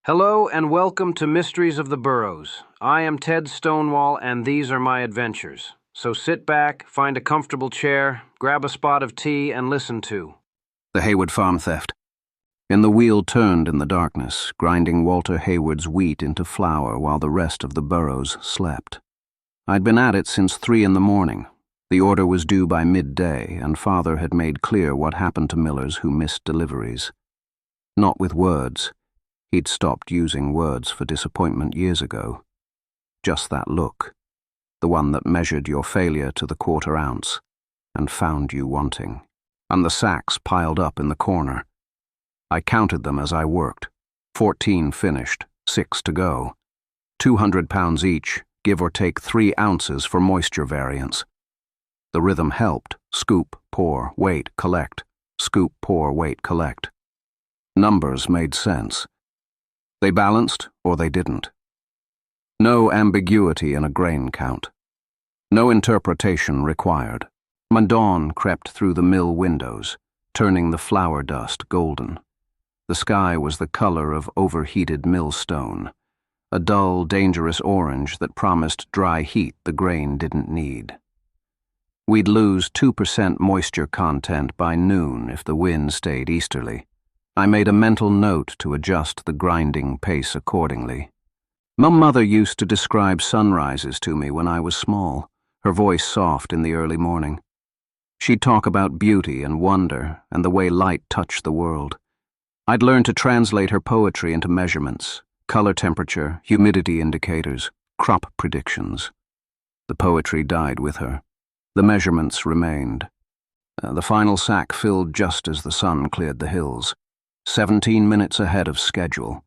Hello and welcome to Mysteries of the Burrows. I am Ted Stonewall and these are my adventures. So sit back, find a comfortable chair, grab a spot of tea and listen to The Hayward farm theft. And the wheel turned in the darkness, grinding Walter Hayward's wheat into flour while the rest of the Burrows slept. I'd been at it since 3 a.m. The order was due by midday, and Father had made clear what happened to millers who missed deliveries. Not with words. He'd stopped using words for disappointment years ago. Just that look, the one that measured your failure to the quarter ounce and found you wanting. And the sacks piled up in the corner. I counted them as I worked. 14 finished, 6 to go. 200 pounds each, give or take 3 ounces for moisture variance. The rhythm helped. Scoop, pour, wait, collect. Scoop, pour, wait, collect. Numbers made sense. They balanced or they didn't. No ambiguity in a grain count. No interpretation required. Dawn crept through the mill windows, turning the flour dust golden. The sky was the color of overheated millstone, a dull, dangerous orange that promised dry heat the grain didn't need. We'd lose 2% moisture content by noon if the wind stayed easterly. I made a mental note to adjust the grinding pace accordingly. My mother used to describe sunrises to me when I was small, her voice soft in the early morning. She'd talk about beauty and wonder and the way light touched the world. I'd learned to translate her poetry into measurements, color temperature, humidity indicators, crop predictions. The poetry died with her. The measurements remained. The final sack filled just as the sun cleared the hills. 17 minutes ahead of schedule.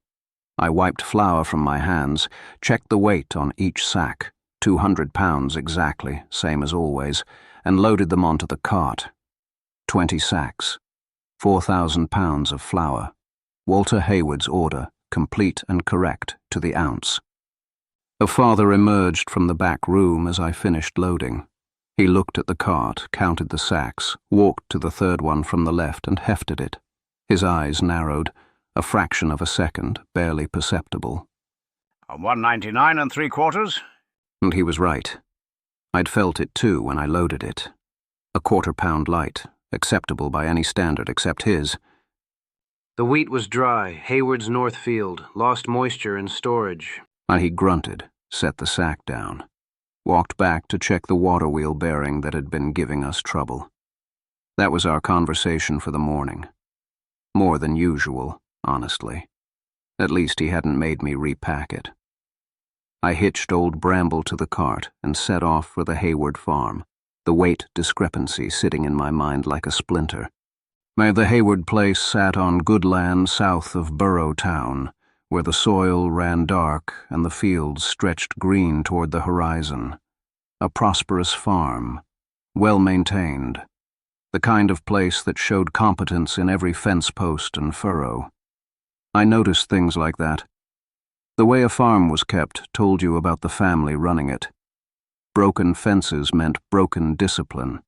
I wiped flour from my hands, checked the weight on each sack, 200 pounds exactly, same as always, and loaded them onto the cart. 20 sacks, 4,000 pounds of flour. Walter Hayward's order, complete and correct to the ounce. A father emerged from the back room as I finished loading. He looked at the cart, counted the sacks, walked to the third one from the left and hefted it. His eyes narrowed, a fraction of a second, barely perceptible. 199 3/4? And he was right. I'd felt it too when I loaded it. A quarter-pound light, acceptable by any standard except his. The wheat was dry, Hayward's North Field, lost moisture in storage. And he grunted, set the sack down, walked back to check the water wheel bearing that had been giving us trouble. That was our conversation for the morning. More than usual, honestly. At least he hadn't made me repack it. I hitched old Bramble to the cart and set off for the Hayward farm, the weight discrepancy sitting in my mind like a splinter. The Hayward place sat on good land south of Burrow town, where the soil ran dark and the fields stretched green toward the horizon. A prosperous farm, well-maintained. The kind of place that showed competence in every fence post and furrow. I noticed things like that. The way a farm was kept told you about the family running it. Broken fences meant broken discipline.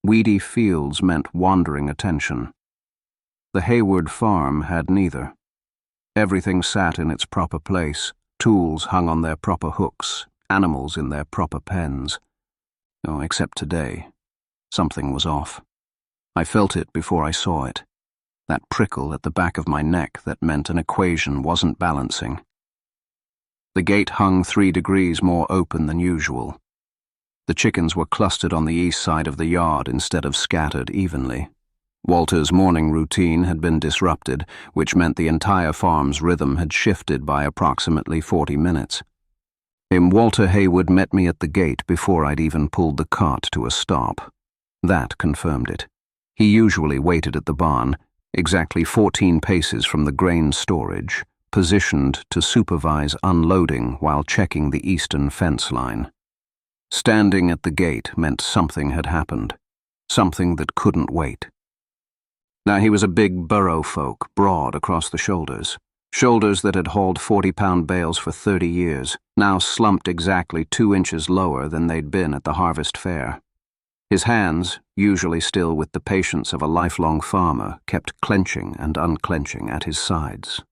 Weedy fields meant wandering attention. The Hayward farm had neither. Everything sat in its proper place, tools hung on their proper hooks, animals in their proper pens. Oh, except today. Something was off. I felt it before I saw it. That prickle at the back of my neck that meant an equation wasn't balancing. The gate hung 3 degrees more open than usual. The chickens were clustered on the east side of the yard instead of scattered evenly. Walter's morning routine had been disrupted, which meant the entire farm's rhythm had shifted by approximately 40 minutes. Walter Hayward met me at the gate before I'd even pulled the cart to a stop. That confirmed it. He usually waited at the barn, exactly 14 paces from the grain storage, positioned to supervise unloading while checking the eastern fence line. Standing at the gate meant something had happened, something that couldn't wait. Now he was a big burro folk, broad across the shoulders. Shoulders that had hauled 40-pound bales for 30 years, now slumped exactly 2 inches lower than they'd been at the harvest fair. His hands, usually still with the patience of a lifelong farmer, kept clenching and unclenching at his sides.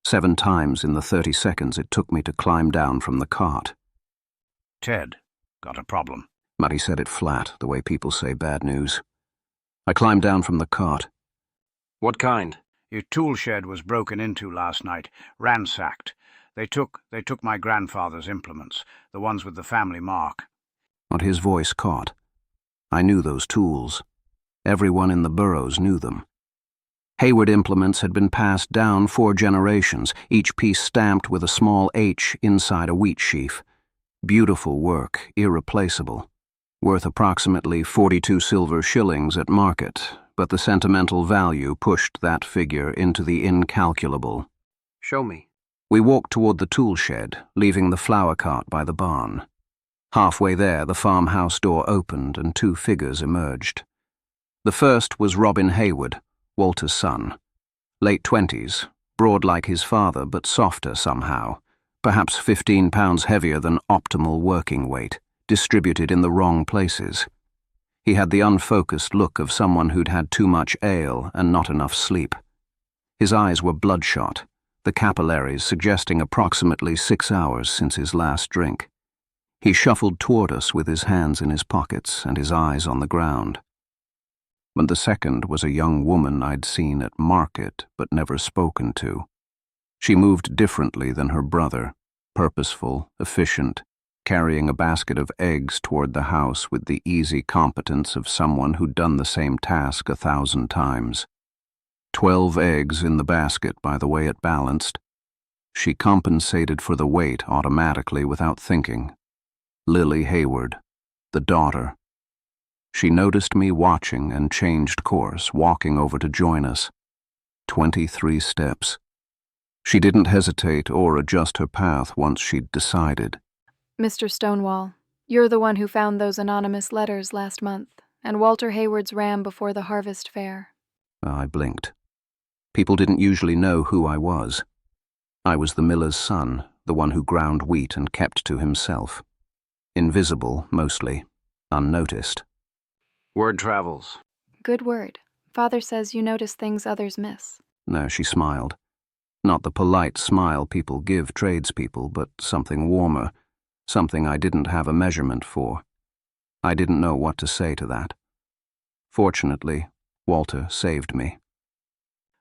7 times in the 30 seconds it took me to climb down from the cart. Ted, got a problem. Muddy said it flat, the way people say bad news. I climbed down from the cart. What kind? Your toolshed was broken into last night, ransacked. They took my grandfather's implements, the ones with the family mark. What his voice caught. I knew those tools. Everyone in the Burrows knew them. Hayward implements had been passed down 4 generations, each piece stamped with a small H inside a wheat sheaf. Beautiful work, irreplaceable. Worth approximately 42 silver shillings at market, but the sentimental value pushed that figure into the incalculable. Show me. We walked toward the tool shed, leaving the flour cart by the barn. Halfway there, the farmhouse door opened and 2 figures emerged. The first was Robin Hayward, Walter's son. Late 20s, broad like his father but softer somehow, perhaps 15 pounds heavier than optimal working weight, distributed in the wrong places. He had the unfocused look of someone who'd had too much ale and not enough sleep. His eyes were bloodshot, the capillaries suggesting approximately 6 hours since his last drink. He shuffled toward us with his hands in his pockets and his eyes on the ground. And the second was a young woman I'd seen at market but never spoken to. She moved differently than her brother, purposeful, efficient, carrying a basket of eggs toward the house with the easy competence of someone who'd done the same task 1,000 times. 12 eggs in the basket by the way it balanced. She compensated for the weight automatically without thinking. Lily Hayward, the daughter. She noticed me watching and changed course, walking over to join us. 23 steps. She didn't hesitate or adjust her path once she'd decided. Mr. Stonewall, you're the one who found those anonymous letters last month, and Walter Hayward's ram before the harvest fair. I blinked. People didn't usually know who I was. I was the miller's son, the one who ground wheat and kept to himself. Invisible, mostly. Unnoticed. Word travels. Good word. Father says you notice things others miss. No, she smiled. Not the polite smile people give tradespeople, but something warmer, something I didn't have a measurement for. I didn't know what to say to that. Fortunately, Walter saved me.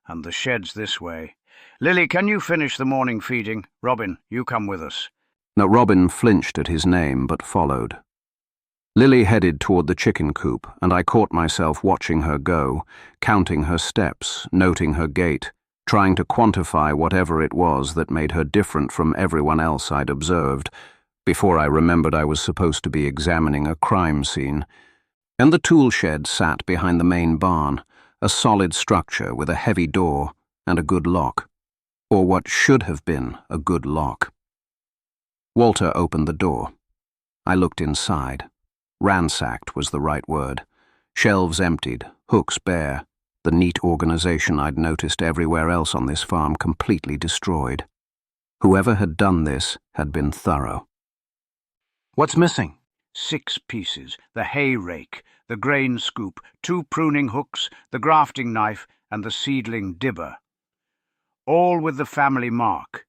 And the shed's this way. Lily, can you finish the morning feeding? Robin, you come with us. Now Robin flinched at his name, but followed. Lily headed toward the chicken coop, and I caught myself watching her go, counting her steps, noting her gait, trying to quantify whatever it was that made her different from everyone else I'd observed, before I remembered I was supposed to be examining a crime scene. And the tool shed sat behind the main barn, a solid structure with a heavy door and a good lock, or what should have been a good lock. Walter opened the door. I looked inside. Ransacked was the right word. Shelves emptied, hooks bare, the neat organization I'd noticed everywhere else on this farm completely destroyed. Whoever had done this had been thorough. What's missing? 6 pieces, the hay rake, the grain scoop, 2 pruning hooks, the grafting knife, and the seedling dibber. All with the family mark.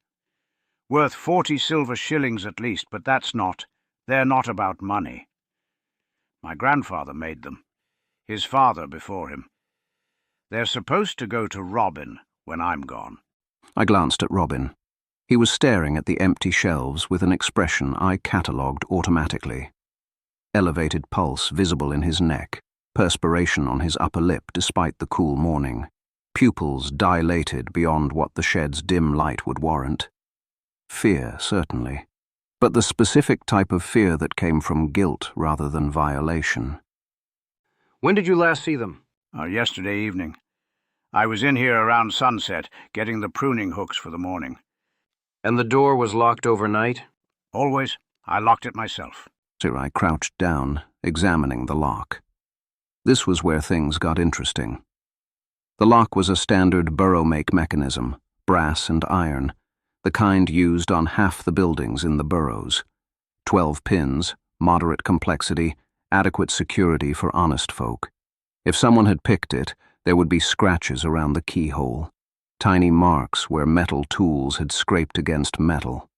Worth 40 silver shillings at least, but they're not about money. My grandfather made them. His father before him. They're supposed to go to Robin when I'm gone. I glanced at Robin. He was staring at the empty shelves with an expression I catalogued automatically. Elevated pulse visible in his neck, perspiration on his upper lip despite the cool morning, pupils dilated beyond what the shed's dim light would warrant. Fear, certainly, but the specific type of fear that came from guilt rather than violation. When did you last see them? Yesterday evening. I was in here around sunset, getting the pruning hooks for the morning. And the door was locked overnight? Always. I locked it myself. So I crouched down, examining the lock. This was where things got interesting. The lock was a standard Burrow-make mechanism, brass and iron, the kind used on half the buildings in the Burrows. 12 pins, moderate complexity, adequate security for honest folk. If someone had picked it, there would be scratches around the keyhole. tiny marks where metal tools had scraped against metal.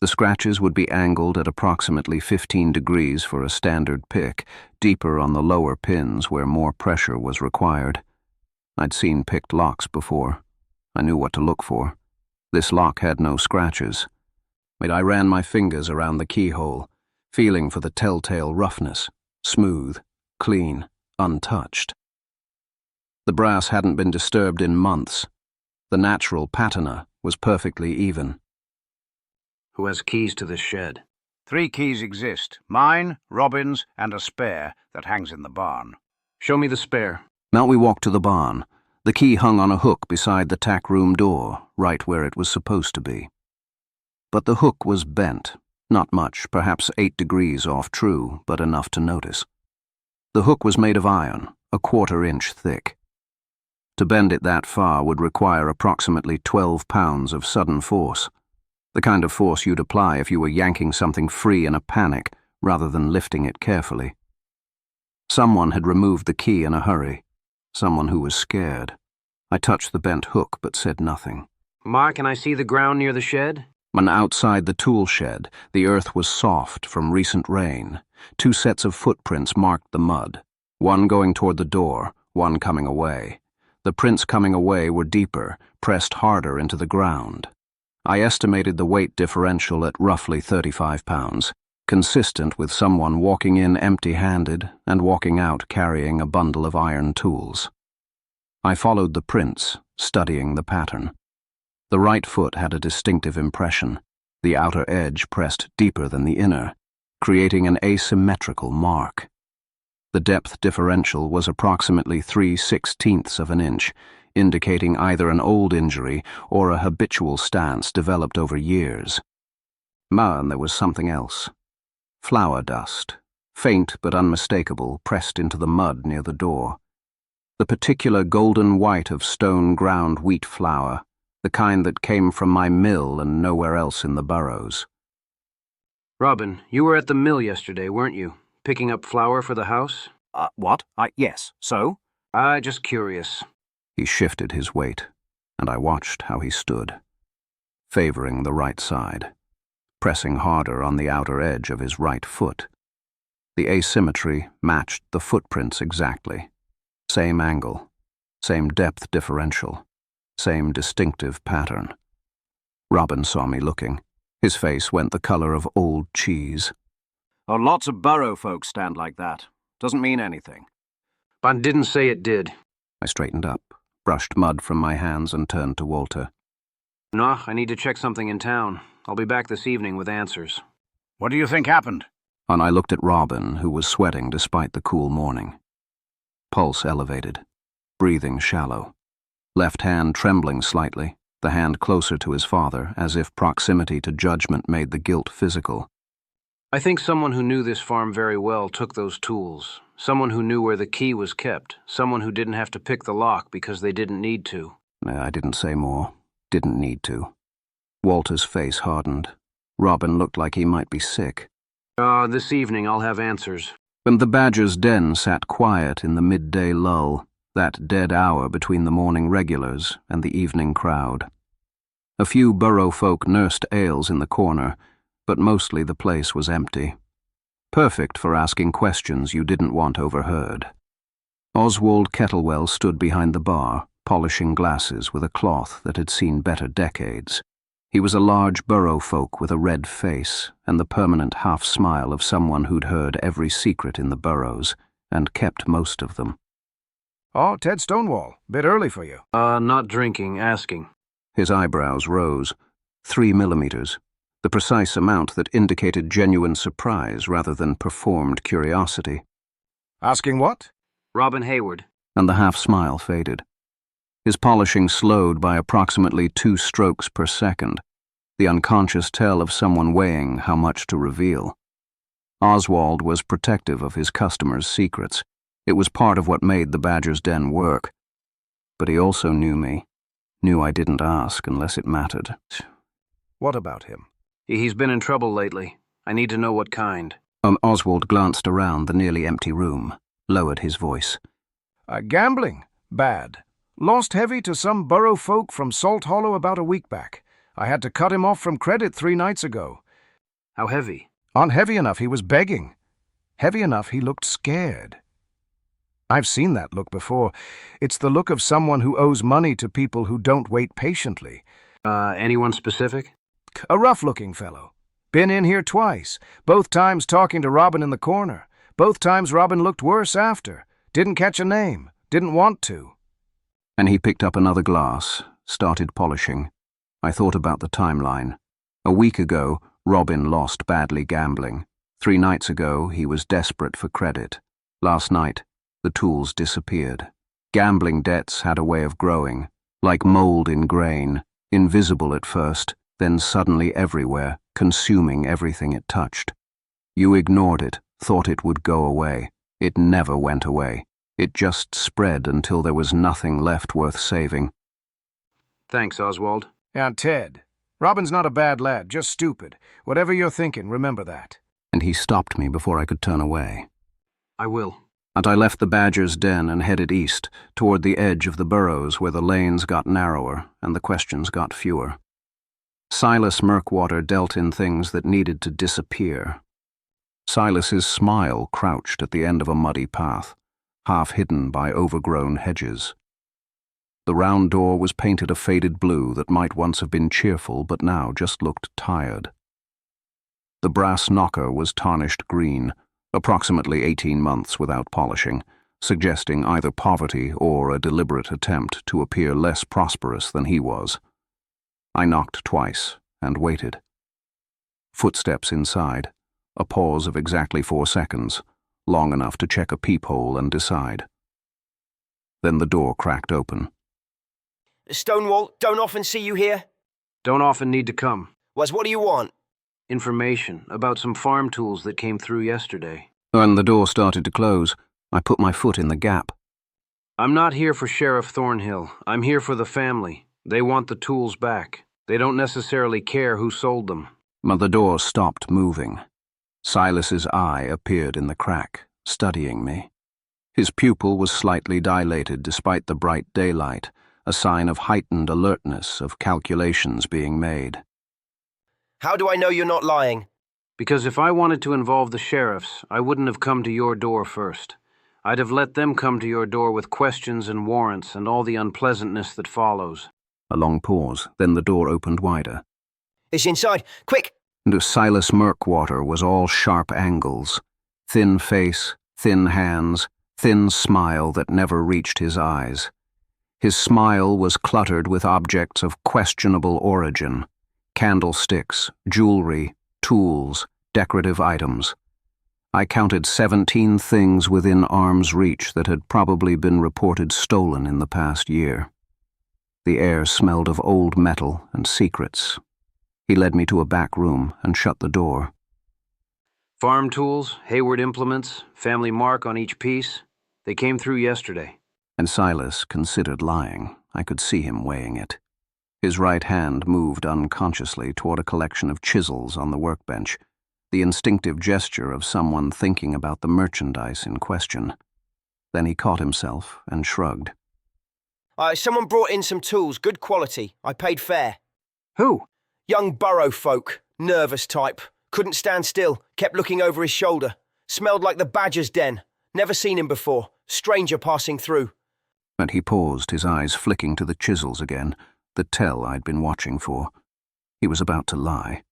The scratches would be angled at approximately 15 degrees for a standard pick, deeper on the lower pins where more pressure was required. I'd seen picked locks before. I knew what to look for. This lock had no scratches. I ran my fingers around the keyhole, feeling for the telltale roughness, smooth, clean, untouched. The brass hadn't been disturbed in months. The natural patina was perfectly even. Who has keys to this shed? 3 keys exist, mine, Robin's, and a spare that hangs in the barn. Show me the spare. Now we walked to the barn. The key hung on a hook beside the tack room door, right where it was supposed to be. But the hook was bent. Not much, perhaps 8 degrees off true, but enough to notice. The hook was made of iron, a 1/4 inch thick. To bend it that far would require approximately 12 pounds of sudden force, the kind of force you'd apply if you were yanking something free in a panic rather than lifting it carefully. Someone had removed the key in a hurry, someone who was scared. I touched the bent hook but said nothing. Ma, can I see the ground near the shed? When outside the tool shed, the earth was soft from recent rain. 2 sets of footprints marked the mud, one going toward the door, one coming away. The prints coming away were deeper, pressed harder into the ground. I estimated the weight differential at roughly 35 pounds, consistent with someone walking in empty-handed and walking out carrying a bundle of iron tools. I followed the prints, studying the pattern. The right foot had a distinctive impression, the outer edge pressed deeper than the inner, creating an asymmetrical mark. The depth differential was approximately 3/16 of an inch, indicating either an old injury or a habitual stance developed over years. And there was something else. Flour dust, faint but unmistakable, pressed into the mud near the door. The particular golden white of stone ground wheat flour, the kind that came from my mill and nowhere else in the Burrows. Robin, you were at the mill yesterday, weren't you? Picking up flour for the house? What? Yes. So? Just curious. He shifted his weight, and I watched how he stood, favoring the right side, pressing harder on the outer edge of his right foot. The asymmetry matched the footprints exactly. Same angle, same depth differential, same distinctive pattern. Robin saw me looking. His face went the color of old cheese. Oh, lots of Burrow folks stand like that. Doesn't mean anything. But didn't say it did. I straightened up, brushed mud from my hands and turned to Walter. No, I need to check something in town. I'll be back this evening with answers. What do you think happened? And I looked at Robin, who was sweating despite the cool morning. Pulse elevated, breathing shallow. Left hand trembling slightly, the hand closer to his father, as if proximity to judgment made the guilt physical. I think someone who knew this farm very well took those tools. Someone who knew where the key was kept. Someone who didn't have to pick the lock because they didn't need to. I didn't say more. Didn't need to. Walter's face hardened. Robin looked like he might be sick. This evening I'll have answers. And the Badger's den sat quiet in the midday lull, that dead hour between the morning regulars and the evening crowd. A few Burrow folk nursed ales in the corner, but mostly the place was empty. Perfect for asking questions you didn't want overheard. Oswald Kettlewell stood behind the bar, polishing glasses with a cloth that had seen better decades. He was a large Burrow folk with a red face and the permanent half-smile of someone who'd heard every secret in the Burrows and kept most of them. Oh, Ted Stonewall. Bit early for you. Not drinking, asking. His eyebrows rose. 3 millimeters. The precise amount that indicated genuine surprise rather than performed curiosity. Asking what? Robin Hayward. And the half-smile faded. His polishing slowed by approximately 2 strokes per second, the unconscious tell of someone weighing how much to reveal. Oswald was protective of his customers' secrets. It was part of what made the Badger's den work. But he also knew me, knew I didn't ask unless it mattered. What about him? He's been in trouble lately. I need to know what kind. Oswald glanced around the nearly empty room, lowered his voice. Gambling? Bad. Lost heavy to some Burrow folk from Salt Hollow about a week back. I had to cut him off from credit 3 nights ago. How heavy? On heavy enough he was begging. Heavy enough he looked scared. I've seen that look before. It's the look of someone who owes money to people who don't wait patiently. Anyone specific? A rough-looking fellow. Been in here twice, both times talking to Robin in the corner. Both times Robin looked worse after. Didn't catch a name. Didn't want to. And he picked up another glass, started polishing. I thought about the timeline. A week ago, Robin lost badly gambling. 3 nights ago, he was desperate for credit. Last night, the tools disappeared. Gambling debts had a way of growing, like mold in grain, invisible at first, then suddenly everywhere, consuming everything it touched. You ignored it, thought it would go away. It never went away. It just spread until there was nothing left worth saving. Thanks, Oswald. And Ted, Robin's not a bad lad, just stupid. Whatever you're thinking, remember that. And he stopped me before I could turn away. I will. And I left the badger's den and headed east, toward the edge of the Burrows where the lanes got narrower and the questions got fewer. Silas Murkwater dealt in things that needed to disappear. Silas's smile crouched at the end of a muddy path, half hidden by overgrown hedges. The round door was painted a faded blue that might once have been cheerful but now just looked tired. The brass knocker was tarnished green, approximately 18 months without polishing, suggesting either poverty or a deliberate attempt to appear less prosperous than he was. I knocked twice and waited. Footsteps inside, a pause of exactly 4 seconds, long enough to check a peephole and decide. Then the door cracked open. Stonewall, don't often see you here. Don't often need to come. What do you want? Information about some farm tools that came through yesterday. When the door started to close, I put my foot in the gap. I'm not here for Sheriff Thornhill. I'm here for the family. They want the tools back. They don't necessarily care who sold them. But the door stopped moving. Silas's eye appeared in the crack, studying me. His pupil was slightly dilated despite the bright daylight, a sign of heightened alertness, of calculations being made. How do I know you're not lying? Because if I wanted to involve the sheriffs, I wouldn't have come to your door first. I'd have let them come to your door with questions and warrants and all the unpleasantness that follows. A long pause, then the door opened wider. It's inside. Quick! And Silas Murkwater was all sharp angles. Thin face, thin hands, thin smile that never reached his eyes. His smile was cluttered with objects of questionable origin. Candlesticks, jewelry, tools, decorative items. I counted 17 things within arm's reach that had probably been reported stolen in the past year. The air smelled of old metal and secrets. He led me to a back room and shut the door. Farm tools, Hayward implements, family mark on each piece. They came through yesterday. And Silas considered lying. I could see him weighing it. His right hand moved unconsciously toward a collection of chisels on the workbench, the instinctive gesture of someone thinking about the merchandise in question. Then he caught himself and shrugged. Someone brought in some tools, good quality. I paid fair. Who? Young Burrow folk, nervous type. Couldn't stand still, kept looking over his shoulder. Smelled like the badger's den. Never seen him before. Stranger passing through. And he paused, his eyes flicking to the chisels again, the tell I'd been watching for. He was about to lie.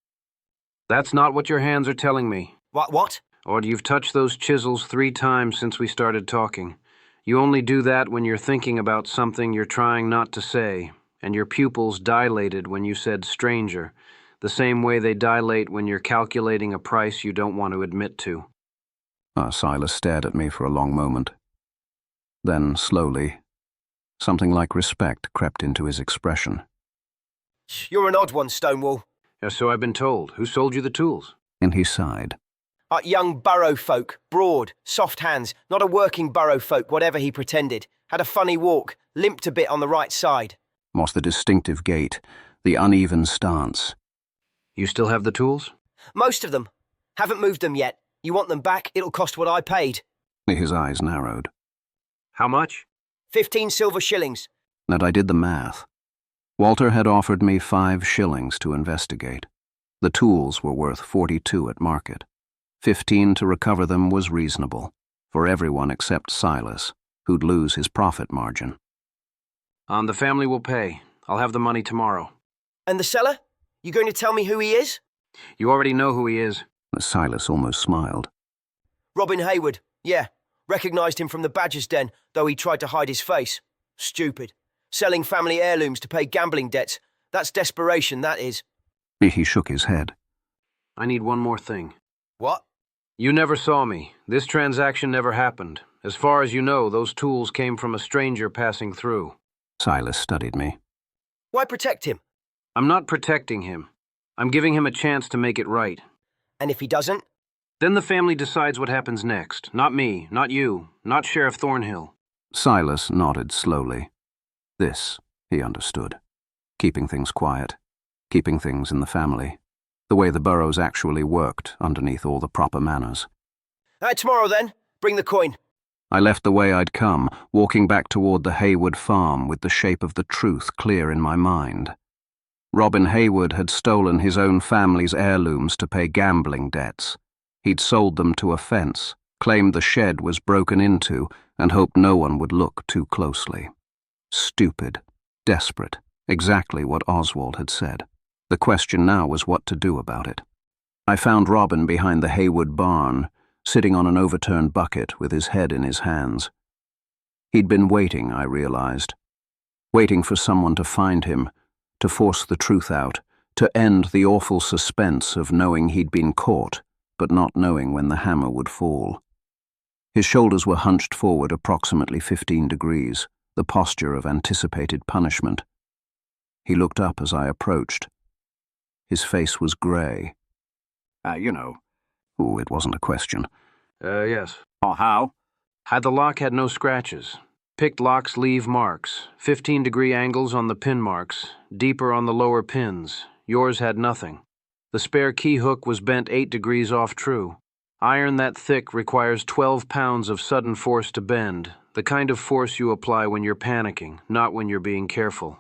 That's not what your hands are telling me. What? Or you've touched those chisels 3 times since we started talking. You only do that when you're thinking about something you're trying not to say, and your pupils dilated when you said stranger, the same way they dilate when you're calculating a price you don't want to admit to. Silas stared at me for a long moment. Then, slowly, something like respect crept into his expression. You're an odd one, Stonewall. So I've been told. Who sold you the tools? And he sighed. Young Burrow folk, broad, soft hands, not a working Burrow folk, whatever he pretended. Had a funny walk, limped a bit on the right side. Was the distinctive gait, the uneven stance. You still have the tools? Most of them. Haven't moved them yet. You want them back, it'll cost what I paid. His eyes narrowed. How much? 15 silver shillings. And I did the math. Walter had offered me 5 shillings to investigate. The tools were worth 42 at market. 15 to recover them was reasonable, for everyone except Silas, who'd lose his profit margin. The family will pay. I'll have the money tomorrow. And the seller? You going to tell me who he is? You already know who he is. Silas almost smiled. Robin Hayward, yeah. Recognised him from the Badger's Den, though he tried to hide his face. Stupid. Selling family heirlooms to pay gambling debts. That's desperation, that is. He shook his head. I need one more thing. What? You never saw me. This transaction never happened. As far as you know, those tools came from a stranger passing through. Silas studied me. Why protect him? I'm not protecting him. I'm giving him a chance to make it right. And if he doesn't? Then the family decides what happens next. Not me, not you, not Sheriff Thornhill. Silas nodded slowly. This, he understood. Keeping things quiet. Keeping things in the family. The way the Burrows actually worked underneath all the proper manners. Tomorrow then. Bring the coin. I left the way I'd come, walking back toward the Hayward farm with the shape of the truth clear in my mind. Robin Hayward had stolen his own family's heirlooms to pay gambling debts. He'd sold them to a fence, claimed the shed was broken into, and hoped no one would look too closely. Stupid, desperate, exactly what Oswald had said. The question now was what to do about it. I found Robin behind the Hayward barn, sitting on an overturned bucket with his head in his hands. He'd been waiting, I realized. Waiting for someone to find him, to force the truth out, to end the awful suspense of knowing he'd been caught, but not knowing when the hammer would fall. His shoulders were hunched forward approximately 15 degrees, the posture of anticipated punishment. He looked up as I approached. His face was grey. Oh, it wasn't a question. Yes. Oh, how? The lock had no scratches. Picked locks leave marks. 15-degree angles on the pin marks, deeper on the lower pins. Yours had nothing. The spare key hook was bent 8 degrees off true. Iron that thick requires 12 pounds of sudden force to bend, the kind of force you apply when you're panicking, not when you're being careful.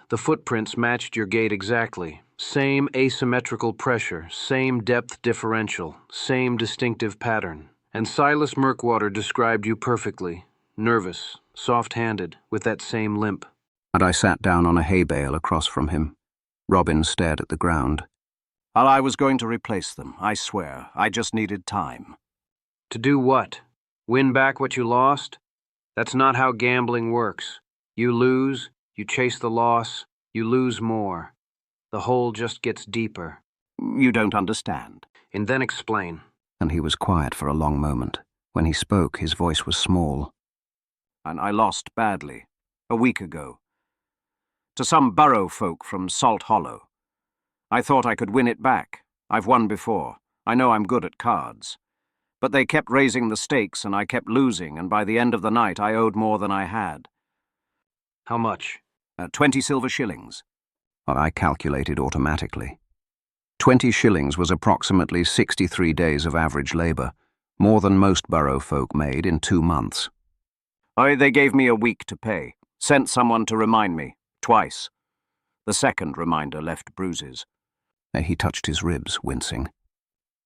The footprints matched your gait exactly. Same asymmetrical pressure, same depth differential, same distinctive pattern. And Silas Merkwater described you perfectly. Nervous, soft-handed, with that same limp. And I sat down on a hay bale across from him. Robin stared at the ground. Well, I was going to replace them, I swear. I just needed time. To do what? Win back what you lost? That's not how gambling works. You lose, you chase the loss, you lose more. The hole just gets deeper. You don't understand. And then explain. And he was quiet for a long moment. When he spoke, his voice was small. And I lost badly, a week ago. To some Burrow folk from Salt Hollow. I thought I could win it back. I've won before. I know I'm good at cards. But they kept raising the stakes and I kept losing, and by the end of the night I owed more than I had. How much? 20 silver shillings. Well, I calculated automatically. 20 shillings was approximately 63 days of average labour, more than most Burrow folk made in 2 months. They gave me a week to pay. Sent someone to remind me, twice. The second reminder left bruises. He touched his ribs, wincing.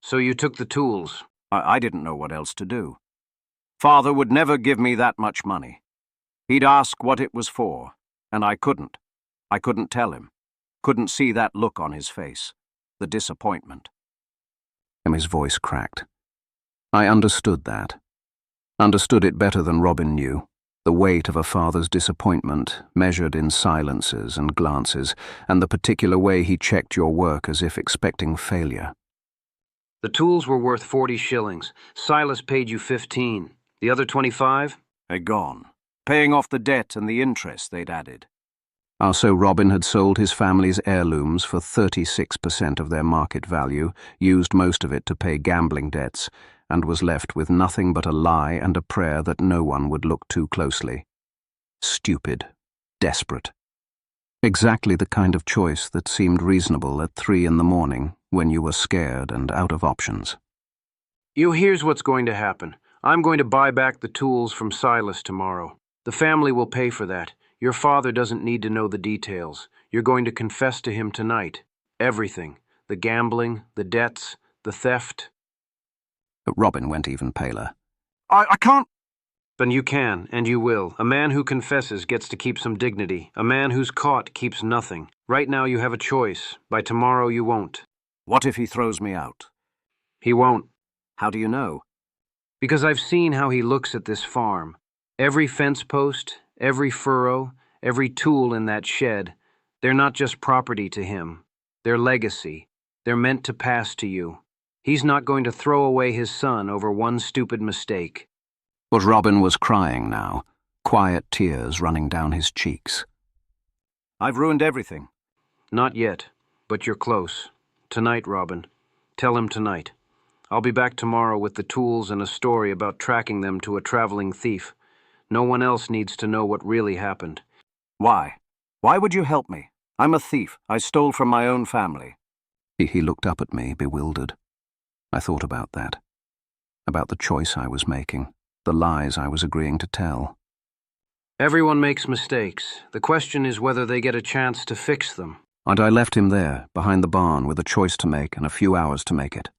So you took the tools? I didn't know what else to do. Father would never give me that much money. He'd ask what it was for, and I couldn't. I couldn't tell him. Couldn't see that look on his face. The disappointment. And his voice cracked. I understood that. Understood it better than Robin knew. The weight of a father's disappointment, measured in silences and glances, and the particular way he checked your work as if expecting failure. The tools were worth 40 shillings. Silas paid you 15. The other 25? They're gone. Paying off the debt and the interest they'd added. So Robin had sold his family's heirlooms for 36% of their market value, used most of it to pay gambling debts, and was left with nothing but a lie and a prayer that no one would look too closely. Stupid. Desperate. Exactly the kind of choice that seemed reasonable at 3 a.m, when you were scared and out of options. Here's what's going to happen. I'm going to buy back the tools from Silas tomorrow. The family will pay for that. Your father doesn't need to know the details. You're going to confess to him tonight. Everything. The gambling, the debts, the theft. Robin went even paler. I can't. Then you can, and you will. A man who confesses gets to keep some dignity. A man who's caught keeps nothing. Right now you have a choice. By tomorrow you won't. What if he throws me out? He won't. How do you know? Because I've seen how he looks at this farm. Every fence post, every furrow, every tool in that shed, they're not just property to him. They're legacy. They're meant to pass to you. He's not going to throw away his son over one stupid mistake. But Robin was crying now, quiet tears running down his cheeks. I've ruined everything. Not yet, but you're close. Tonight, Robin. Tell him tonight. I'll be back tomorrow with the tools and a story about tracking them to a traveling thief. No one else needs to know what really happened. Why? Why would you help me? I'm a thief. I stole from my own family. He looked up at me, bewildered. I thought about that. About the choice I was making. The lies I was agreeing to tell. Everyone makes mistakes. The question is whether they get a chance to fix them. And I left him there, behind the barn, with a choice to make and a few hours to make it.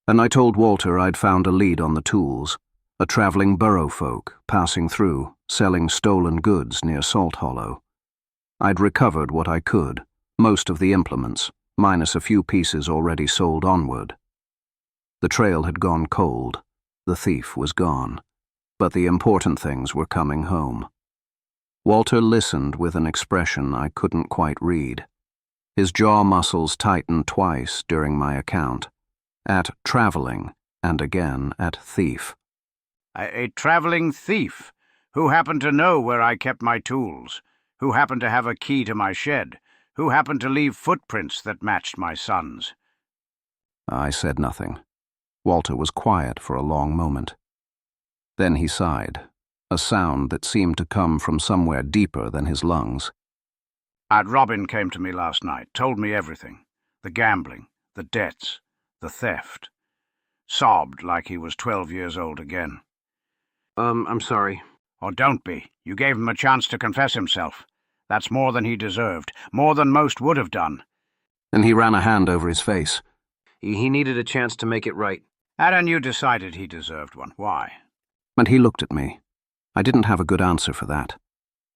And I told Walter I'd found a lead on the tools, a traveling burrow folk passing through, selling stolen goods near Salt Hollow. I'd recovered what I could, most of the implements, minus a few pieces already sold onward. The trail had gone cold. The thief was gone. But the important things were coming home. Walter listened with an expression I couldn't quite read. His jaw muscles tightened twice during my account. At traveling, and again at thief. A traveling thief, who happened to know where I kept my tools, who happened to have a key to my shed, who happened to leave footprints that matched my son's. I said nothing. Walter was quiet for a long moment. Then he sighed, a sound that seemed to come from somewhere deeper than his lungs. Robin came to me last night, told me everything. The gambling, the debts, the theft. Sobbed like he was 12 years old again. I'm sorry. Oh, don't be. You gave him a chance to confess himself. That's more than he deserved, more than most would have done. And he ran a hand over his face. He needed a chance to make it right. And you decided he deserved one. Why? And he looked at me. I didn't have a good answer for that.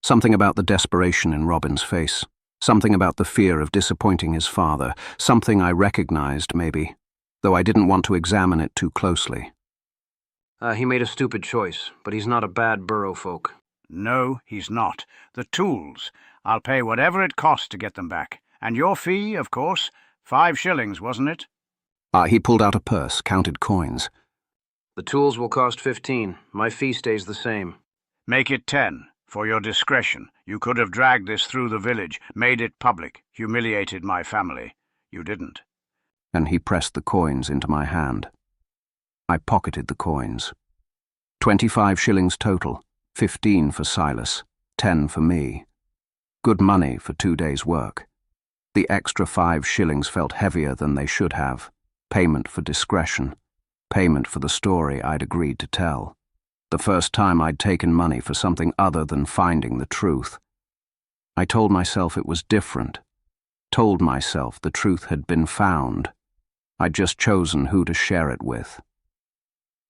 Something about the desperation in Robin's face. Something about the fear of disappointing his father. Something I recognized, maybe, though I didn't want to examine it too closely. He made a stupid choice, but he's not a bad burrow folk. No, he's not. The tools. I'll pay whatever it costs to get them back. And your fee, of course, 5 shillings, wasn't it? He pulled out a purse, counted coins. The tools will cost 15. My fee stays the same. Make it 10, for your discretion. You could have dragged this through the village, made it public, humiliated my family. You didn't. And he pressed the coins into my hand. I pocketed the coins. 25 shillings total, 15 for Silas, 10 for me. Good money for 2 days' work. The extra 5 shillings felt heavier than they should have. Payment for discretion. Payment for the story I'd agreed to tell. The first time I'd taken money for something other than finding the truth. I told myself it was different. Told myself the truth had been found. I'd just chosen who to share it with.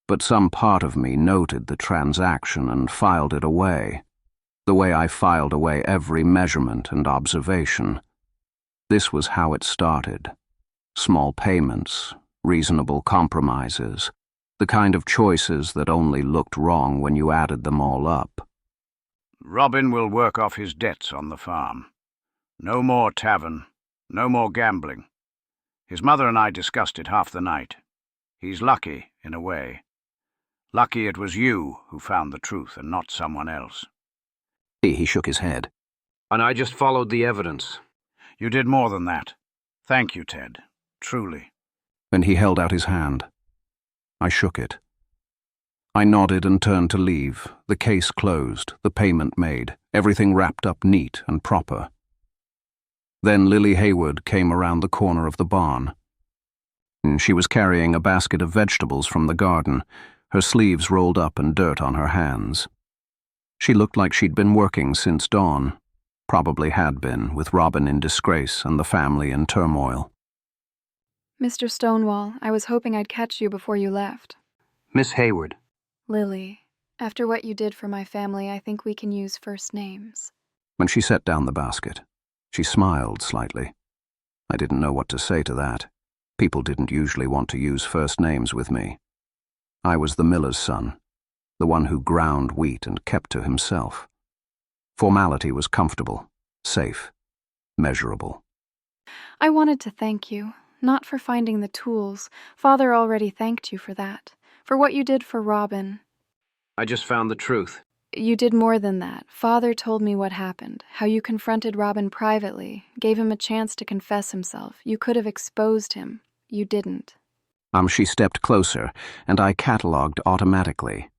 But some part of me noted the transaction and filed it away, the way I filed away every measurement and observation. This was how it started. Small payments, reasonable compromises, the kind of choices that only looked wrong when you added them all up. Robin will work off his debts on the farm. No more tavern, no more gambling. His mother and I discussed it half the night. He's lucky, in a way. Lucky it was you who found the truth and not someone else. He shook his head. And I just followed the evidence. You did more than that. Thank you, Ted. Truly. And he held out his hand. I shook it. I nodded and turned to leave, the case closed, the payment made, everything wrapped up neat and proper. Then Lily Hayward came around the corner of the barn. She was carrying a basket of vegetables from the garden, her sleeves rolled up and dirt on her hands. She looked like she'd been working since dawn. Probably had been, with Robin in disgrace and the family in turmoil. Mr. Stonewall, I was hoping I'd catch you before you left. Miss Hayward. Lily, after what you did for my family, I think we can use first names. When she set down the basket, she smiled slightly. I didn't know what to say to that. People didn't usually want to use first names with me. I was the miller's son, the one who ground wheat and kept to himself. Formality was comfortable, safe, measurable. I wanted to thank you, not for finding the tools. Father already thanked you for that, for what you did for Robin. I just found the truth. You did more than that. Father told me what happened, how you confronted Robin privately, gave him a chance to confess himself. You could have exposed him. You didn't. She stepped closer, and I catalogued automatically.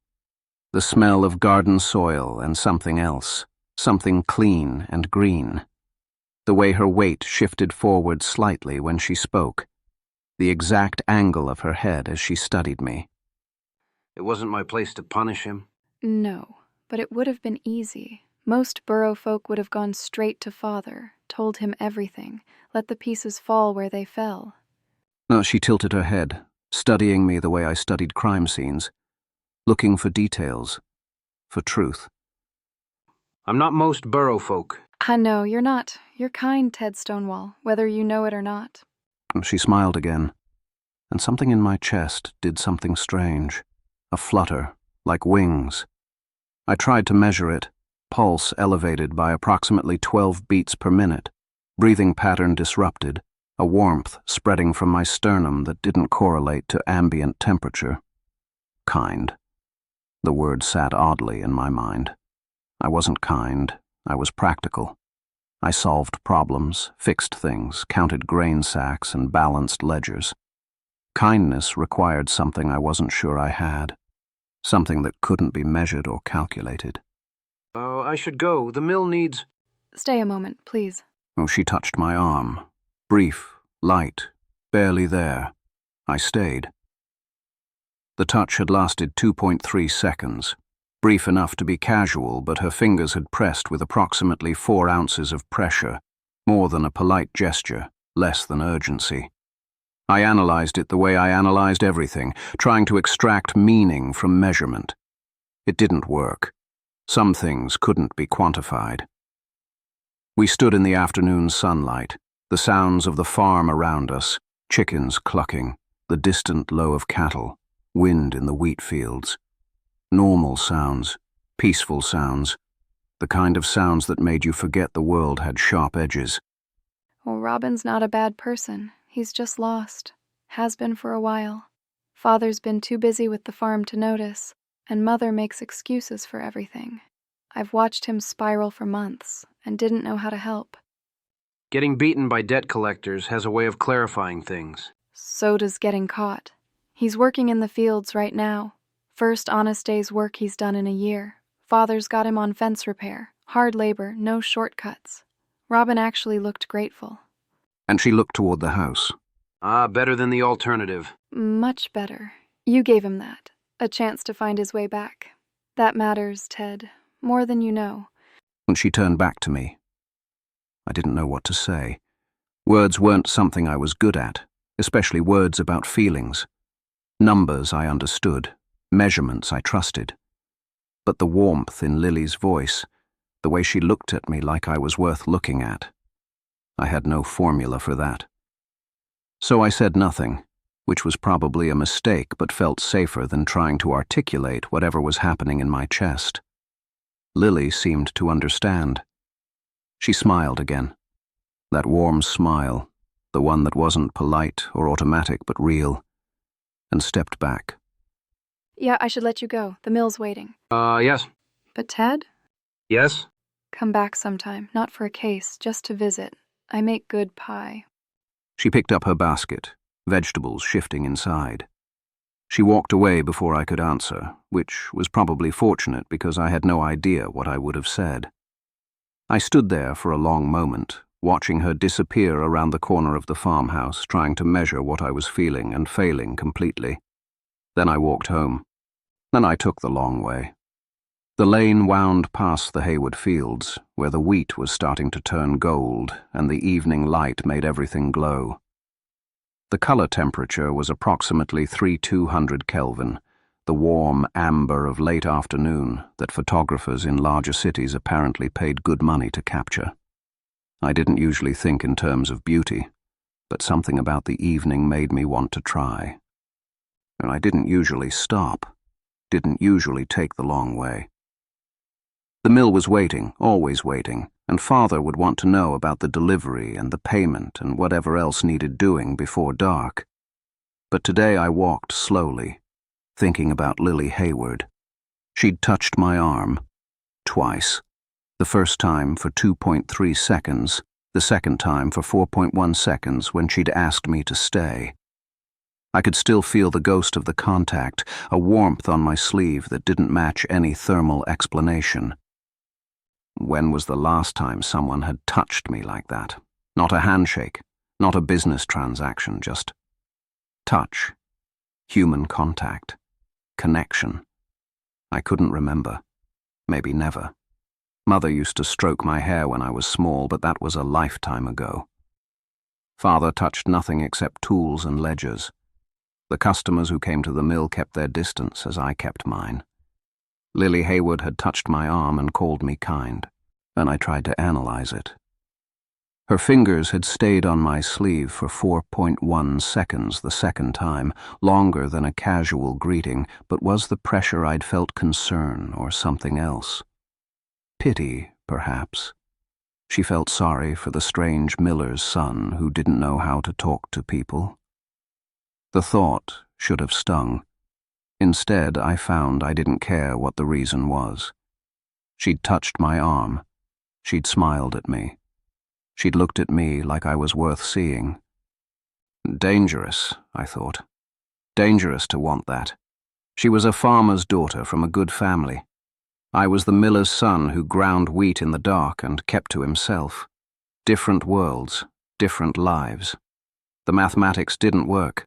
The smell of garden soil and something else, something clean and green. The way her weight shifted forward slightly when she spoke. The exact angle of her head as she studied me. It wasn't my place to punish him. No, but it would have been easy. Most Burrow folk would have gone straight to Father, told him everything, let the pieces fall where they fell. No, she tilted her head, studying me the way I studied crime scenes, looking for details, for truth. I'm not most Burrow folk. No, you're not. You're kind, Ted Stonewall, whether you know it or not. She smiled again, and something in my chest did something strange. A flutter, like wings. I tried to measure it, pulse elevated by approximately 12 beats per minute, breathing pattern disrupted, a warmth spreading from my sternum that didn't correlate to ambient temperature. Kind. The word sat oddly in my mind. I wasn't kind, I was practical. I solved problems, fixed things, counted grain sacks, and balanced ledgers. Kindness required something I wasn't sure I had, something that couldn't be measured or calculated. Oh, I should go. The mill needs... Stay a moment, please. She touched my arm. Brief, light, barely there. I stayed. The touch had lasted 2.3 seconds. Brief enough to be casual, but her fingers had pressed with approximately 4 ounces of pressure, more than a polite gesture, less than urgency. I analyzed it the way I analyzed everything, trying to extract meaning from measurement. It didn't work. Some things couldn't be quantified. We stood in the afternoon sunlight, the sounds of the farm around us, chickens clucking, the distant low of cattle, wind in the wheat fields. Normal sounds, peaceful sounds, the kind of sounds that made you forget the world had sharp edges. Well, Robin's not a bad person. He's just lost. Has been for a while. Father's been too busy with the farm to notice, and Mother makes excuses for everything. I've watched him spiral for months, and didn't know how to help. Getting beaten by debt collectors has a way of clarifying things. So does getting caught. He's working in the fields right now. First honest day's work he's done in a year. Father's got him on fence repair. Hard labor, no shortcuts. Robin actually looked grateful. And she looked toward the house. Better than the alternative. Much better. You gave him that. A chance to find his way back. That matters, Ted. More than you know. When she turned back to me, I didn't know what to say. Words weren't something I was good at, especially words about feelings. Numbers I understood, measurements I trusted. But the warmth in Lily's voice, the way she looked at me like I was worth looking at, I had no formula for that. So I said nothing, which was probably a mistake but felt safer than trying to articulate whatever was happening in my chest. Lily seemed to understand. She smiled again. That warm smile, the one that wasn't polite or automatic but real, and stepped back. Yeah, I should let you go. The mill's waiting. Yes. But Ted? Yes? Come back sometime, not for a case, just to visit. I make good pie. She picked up her basket, vegetables shifting inside. She walked away before I could answer, which was probably fortunate because I had no idea what I would have said. I stood there for a long moment, watching her disappear around the corner of the farmhouse, trying to measure what I was feeling and failing completely. Then I walked home. Then I took the long way. The lane wound past the Hayward fields, where the wheat was starting to turn gold and the evening light made everything glow. The color temperature was approximately 3200 Kelvin, the warm amber of late afternoon that photographers in larger cities apparently paid good money to capture. I didn't usually think in terms of beauty, but something about the evening made me want to try. And I didn't usually stop, didn't usually take the long way. The mill was waiting, always waiting, and Father would want to know about the delivery and the payment and whatever else needed doing before dark. But today I walked slowly, thinking about Lily Hayward. She'd touched my arm. Twice. The first time for 2.3 seconds, the second time for 4.1 seconds when she'd asked me to stay. I could still feel the ghost of the contact, a warmth on my sleeve that didn't match any thermal explanation. When was the last time someone had touched me like that? Not a handshake, not a business transaction, just touch, human contact, connection. I couldn't remember. Maybe never. Mother used to stroke my hair when I was small, but that was a lifetime ago. Father touched nothing except tools and ledgers. The customers who came to the mill kept their distance as I kept mine. Lily Hayward had touched my arm and called me kind, and I tried to analyze it. Her fingers had stayed on my sleeve for 4.1 seconds the second time, longer than a casual greeting, but was the pressure I'd felt concern or something else? Pity, perhaps. She felt sorry for the strange miller's son who didn't know how to talk to people. The thought should have stung. Instead, I found I didn't care what the reason was. She'd touched my arm. She'd smiled at me. She'd looked at me like I was worth seeing. Dangerous, I thought. Dangerous to want that. She was a farmer's daughter from a good family. I was the miller's son who ground wheat in the dark and kept to himself. Different worlds, different lives. The mathematics didn't work.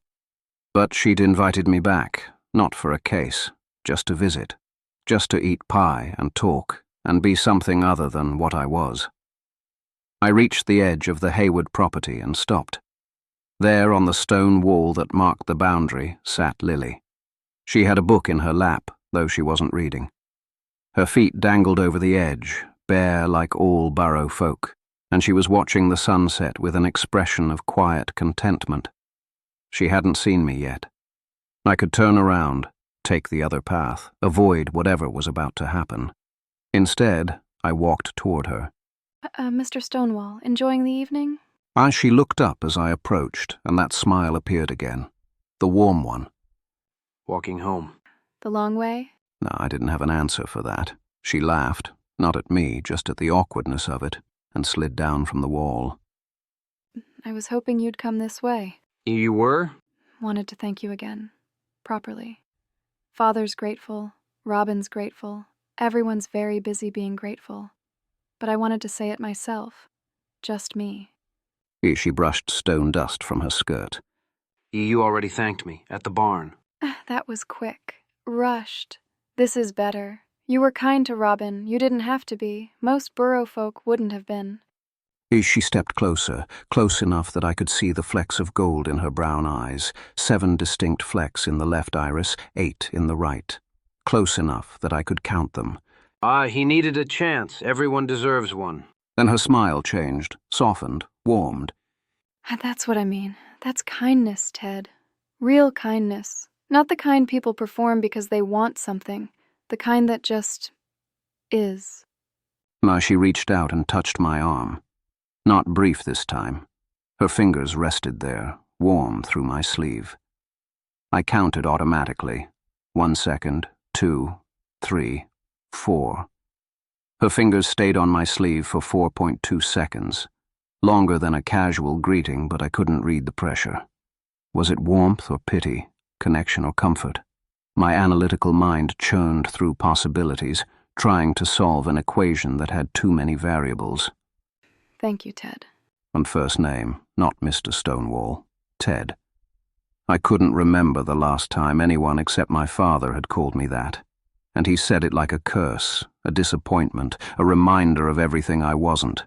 But she'd invited me back, not for a case, just to visit, just to eat pie and talk and be something other than what I was. I reached the edge of the Hayward property and stopped. There on the stone wall that marked the boundary sat Lily. She had a book in her lap, though she wasn't reading. Her feet dangled over the edge, bare like all Burrow folk, and she was watching the sunset with an expression of quiet contentment. She hadn't seen me yet. I could turn around, take the other path, avoid whatever was about to happen. Instead, I walked toward her. Mr. Stonewall, enjoying the evening? She looked up as I approached, and that smile appeared again. The warm one. Walking home. The long way? No, I didn't have an answer for that. She laughed, not at me, just at the awkwardness of it, and slid down from the wall. I was hoping you'd come this way. You were? Wanted to thank you again. Properly. Father's grateful, Robin's grateful, everyone's very busy being grateful. But I wanted to say it myself. Just me. She brushed stone dust from her skirt. You already thanked me, at the barn. That was quick. Rushed. This is better. You were kind to Robin. You didn't have to be. Most Burrow folk wouldn't have been. She stepped closer, close enough that I could see the flecks of gold in her brown eyes, 7 distinct flecks in the left iris, 8 in the right. Close enough that I could count them. He needed a chance. Everyone deserves one. Then her smile changed, softened, warmed. That's what I mean. That's kindness, Ted. Real kindness. Not the kind people perform because they want something. The kind that just is. She reached out and touched my arm. Not brief this time. Her fingers rested there, warm through my sleeve. I counted automatically. 1 second, 2, 3, 4. Her fingers stayed on my sleeve for 4.2 seconds. Longer than a casual greeting, but I couldn't read the pressure. Was it warmth or pity, connection or comfort? My analytical mind churned through possibilities, trying to solve an equation that had too many variables. Thank you, Ted. And first name, not Mr. Stonewall, Ted. I couldn't remember the last time anyone except my father had called me that. and he said it like a curse, a disappointment, a reminder of everything I wasn't.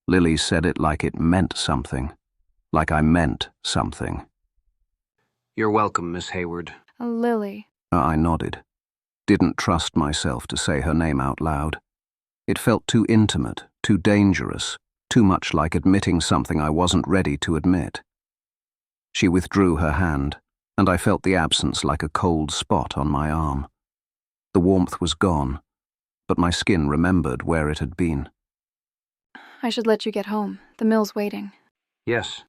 Lily said it like it meant something, like I meant something. You're welcome, Miss Hayward. Lily. I nodded. Didn't trust myself to say her name out loud. It felt too intimate, too dangerous, too much like admitting something I wasn't ready to admit. She withdrew her hand, and I felt the absence like a cold spot on my arm. The warmth was gone, but my skin remembered where it had been. I should let you get home. The mill's waiting. Yes.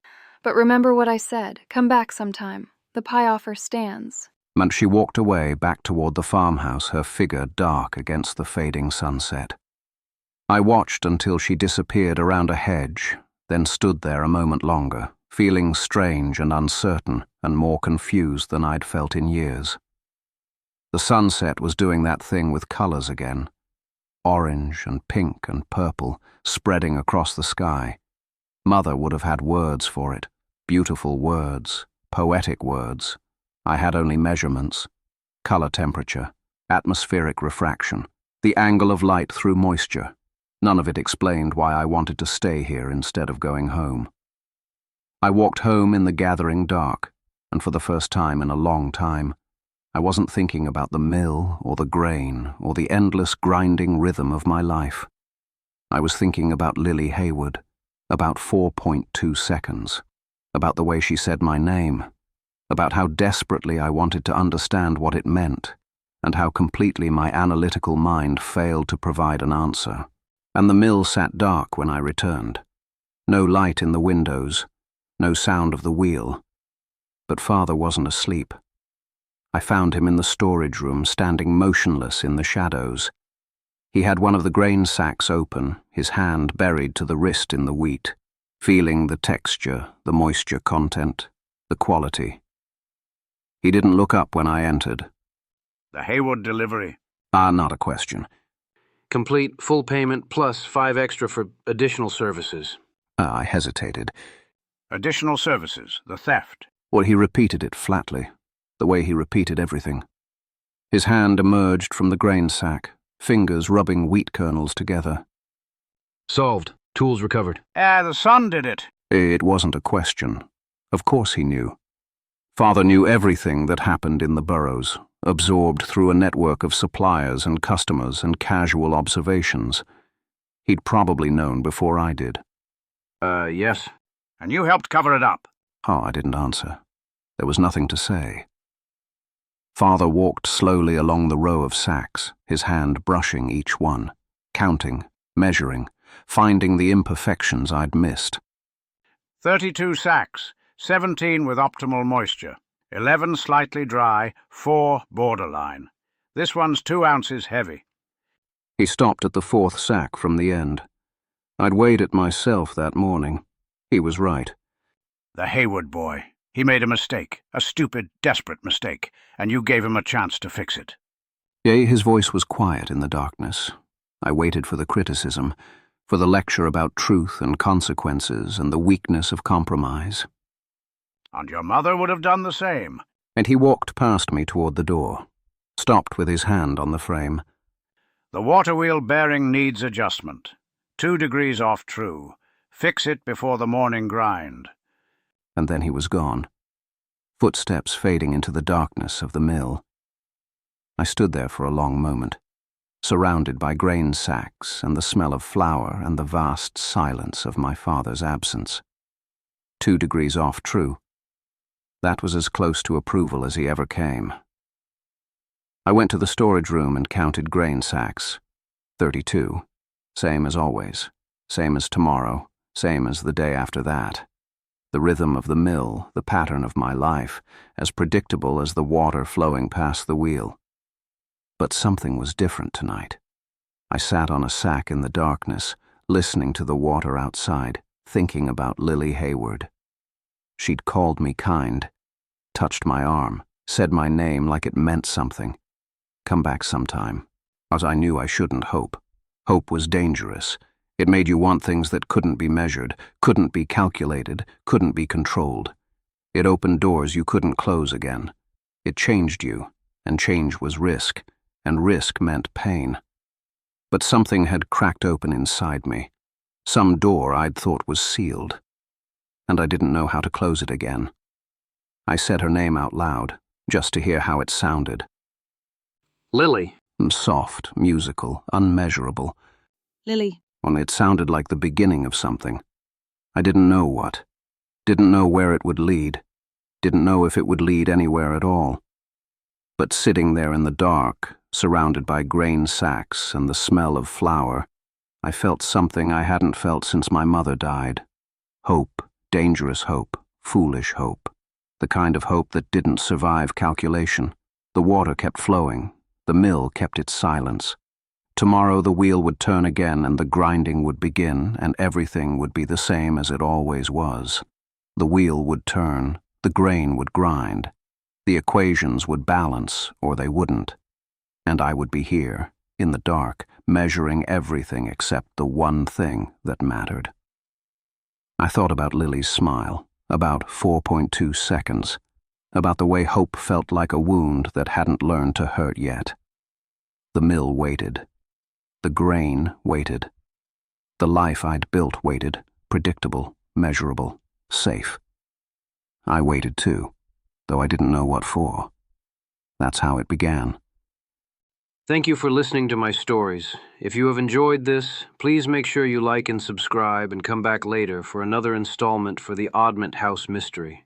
But remember what I said. Come back sometime. The pie offer stands. And she walked away back toward the farmhouse, her figure dark against the fading sunset. I watched until she disappeared around a hedge, then stood there a moment longer, feeling strange and uncertain and more confused than I'd felt in years. The sunset was doing that thing with colors again. Orange and pink and purple, spreading across the sky. Mother would have had words for it, beautiful words, poetic words. I had only measurements, color temperature, atmospheric refraction, the angle of light through moisture. None of it explained why I wanted to stay here instead of going home. I walked home in the gathering dark, and for the first time in a long time, I wasn't thinking about the mill or the grain or the endless grinding rhythm of my life. I was thinking about Lily Hayward, about 4.2 seconds, about the way she said my name, about how desperately I wanted to understand what it meant, and how completely my analytical mind failed to provide an answer. And the mill sat dark when I returned. No light in the windows, no sound of the wheel. But Father wasn't asleep. I found him in the storage room, standing motionless in the shadows. He had one of the grain sacks open, his hand buried to the wrist in the wheat, feeling the texture, the moisture content, the quality. He didn't look up when I entered. The Hayward delivery. Not a question. Complete, full payment, plus 5 extra for additional services. I hesitated. Additional services, the theft. Well, he repeated it flatly, the way he repeated everything. His hand emerged from the grain sack, fingers rubbing wheat kernels together. Solved. Tools recovered. The son did it. It wasn't a question. Of course he knew. Father knew everything that happened in the Burrows, absorbed through a network of suppliers and customers and casual observations. He'd probably known before I did. Yes. And you helped cover it up. I didn't answer. There was nothing to say. Father walked slowly along the row of sacks, his hand brushing each one, counting, measuring, finding the imperfections I'd missed. 32 sacks, 17 with optimal moisture, 11 slightly dry, 4 borderline. This one's 2 ounces heavy. He stopped at the 4th sack from the end. I'd weighed it myself that morning. He was right. The Hayward boy. He made a mistake, a stupid, desperate mistake, and you gave him a chance to fix it. Yea, his voice was quiet in the darkness. I waited for the criticism, for the lecture about truth and consequences and the weakness of compromise. And your mother would have done the same. And he walked past me toward the door, stopped with his hand on the frame. The water wheel bearing needs adjustment. 2 degrees off true. Fix it before the morning grind. And then he was gone, footsteps fading into the darkness of the mill. I stood there for a long moment, surrounded by grain sacks and the smell of flour and the vast silence of my father's absence. 2 degrees off true. That was as close to approval as he ever came. I went to the storage room and counted grain sacks. 32. Same as always. Same as tomorrow. Same as the day after that. The rhythm of the mill, the pattern of my life, as predictable as the water flowing past the wheel. But something was different tonight. I sat on a sack in the darkness, listening to the water outside, thinking about Lily Hayward. She'd called me kind, touched my arm, said my name like it meant something. Come back sometime. As I knew I shouldn't hope. Hope was dangerous. It made you want things that couldn't be measured, couldn't be calculated, couldn't be controlled. It opened doors you couldn't close again. It changed you, and change was risk, and risk meant pain. But something had cracked open inside me, some door I'd thought was sealed, and I didn't know how to close it again. I said her name out loud, just to hear how it sounded. Lily. Soft, musical, unmeasurable. Lily. Only it sounded like the beginning of something. I didn't know what. Didn't know where it would lead. Didn't know if it would lead anywhere at all. But sitting there in the dark, surrounded by grain sacks and the smell of flour, I felt something I hadn't felt since my mother died. Hope, dangerous hope, foolish hope. The kind of hope that didn't survive calculation. The water kept flowing. The mill kept its silence. Tomorrow the wheel would turn again and the grinding would begin and everything would be the same as it always was. The wheel would turn, the grain would grind, the equations would balance or they wouldn't. And I would be here, in the dark, measuring everything except the one thing that mattered. I thought about Lily's smile, about 4.2 seconds, about the way hope felt like a wound that hadn't learned to hurt yet. The mill waited. The grain waited. The life I'd built waited, predictable, measurable, safe. I waited too, though I didn't know what for. That's how it began. Thank you for listening to my stories. If you have enjoyed this, please make sure you like and subscribe and come back later for another installment for the Oddment House mystery.